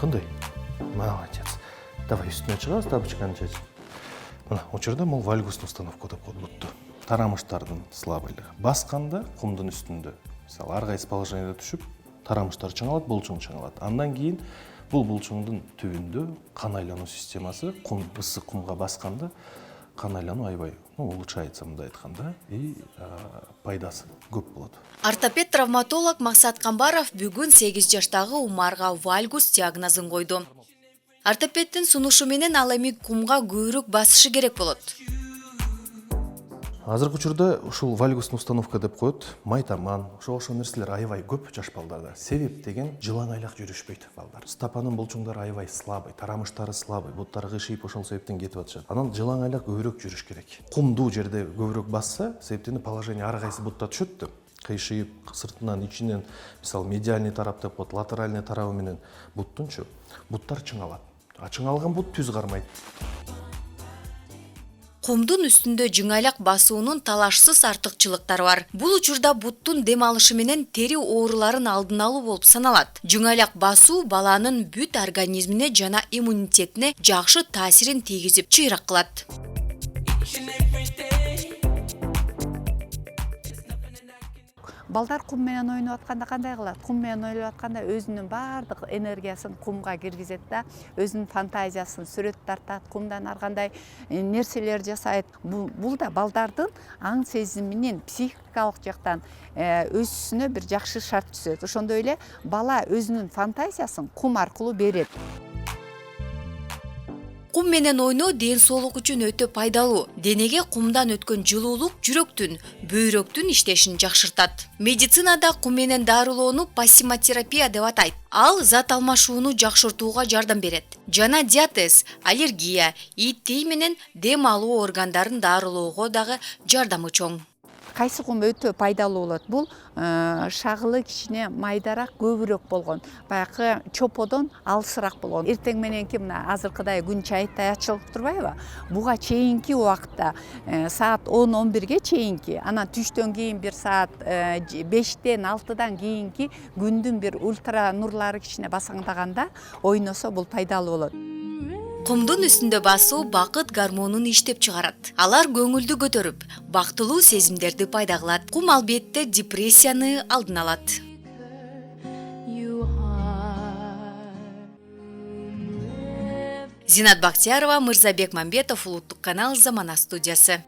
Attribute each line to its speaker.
Speaker 1: Қандай? Молодец. Давай үстіне шығамыз, тапочканы шаш. Мына, очерда мол вальгусный установка деп қойды бұтты. Тарамыштардың слабыйлығы. Басқанда құмдың үстінде, мысалы, арғайсы положениеде түшіп, тарамыштар чыңалады, бұлчың чыңалады. Андан кейін бұл бұлчыңдың түбінде қан айлану системасы, ыссы құмға басқанда қан айлану айбай улучшается, мындай айтқанда, и пайдасы көп болады.
Speaker 2: Ортопед-травматолог Мақсат Қамбаров бүгін 8 жаштағы Умарға вальгус диагнозын қойды. Ортопедтің сунушу менен ал эми кумга көбүрөөк басышы керек болот.
Speaker 1: Азыркы учурда ушул вальгусный установка деп коет, майтаман, ошол нерселер аябай көп жаш балдарда. Себеп деген жылаң айлак жүрүшпөйт балдар. Стапанын булчуңдары аябай слабый, тарамыштары слабый, буттары кышыйып ошол себептен кетип атышат. Анан жылаң айлак көбүрөөк жүрүш керек. Кумдуу жерде көбүрөөк басса, себептен положение ар кайсы бутта түшөт да. Кыйшыйып, сыртынан, ичинен, мисалы медиальный тарап деп коет, латеральный тарабы менен буттунчу, буттар чыңалат. Чыңалган бут түз кармайт.
Speaker 2: Кумдун үстүндө жыңайлак басуунун талашсыз артыкчылыктары бар. Бул учурда буттун дем алышы менен тери ооруларын алдын алуу болуп саналат. Жыңайлак басуу баланын бүт организмине жана иммунитетине жакшы таасирин тийгизип чыйрак кылат.
Speaker 3: Балдар кум менен ойноп атканда кандай кылат? Кум менен ойноп атканда өзүнүн баардык энергиясын кумга киргизет да, өзүнүн фантазиясын сүрөт тартат, кумдан ар кандай нерселер жасайт. Бул да балдардын аң сезиминин психикалык жактан өсүүсүнө бир жакшы шарт түзөт. Ошондой эле бала өзүнүн фантазиясын кум аркылуу берет.
Speaker 2: Кум менен ойноо ден соолук үчүн өтө пайдалуу. Денеге кумдан өткөн жылуулук жүрөктүн, бөйрөктүн иштешин жакшыртат. Медицинада кум менен дарылоону пассимотерапия деп атайт. Ал зат алмашууну жакшыртууга жардам берет. Жана диатез, аллергия, ИТ менен дем алуу органдарын дарылоого дагы жардамы чоң.
Speaker 3: Кайсы кум өтө пайдалуу болот? Бул шагылы кичине майдарак, көбүрөөк болгон, баягы чоподон алысыраак болгон. Эртең мененки мына азыркыдай күн чайыттай ачылып турбайбы? Буга чейинки убакытта саат 10-11ге чейинки, анан түштөн кийин бир саат 5-тен 6-дан кийинки күндүн бир ультра нурлары кичине басаңдаганда ойносо бул пайдалуу болот.
Speaker 2: Кумдун үстүндө басуу бакыт гормонун иштеп чыгарат. Алар көңүлдү көтөрүп, бактылуу сезимдерди пайда кылат. Кум албетте депрессияны алдын алат. Зинат Бактиярова, Мырзабек Мамбетов, Улуттук канал, Замана студиясы.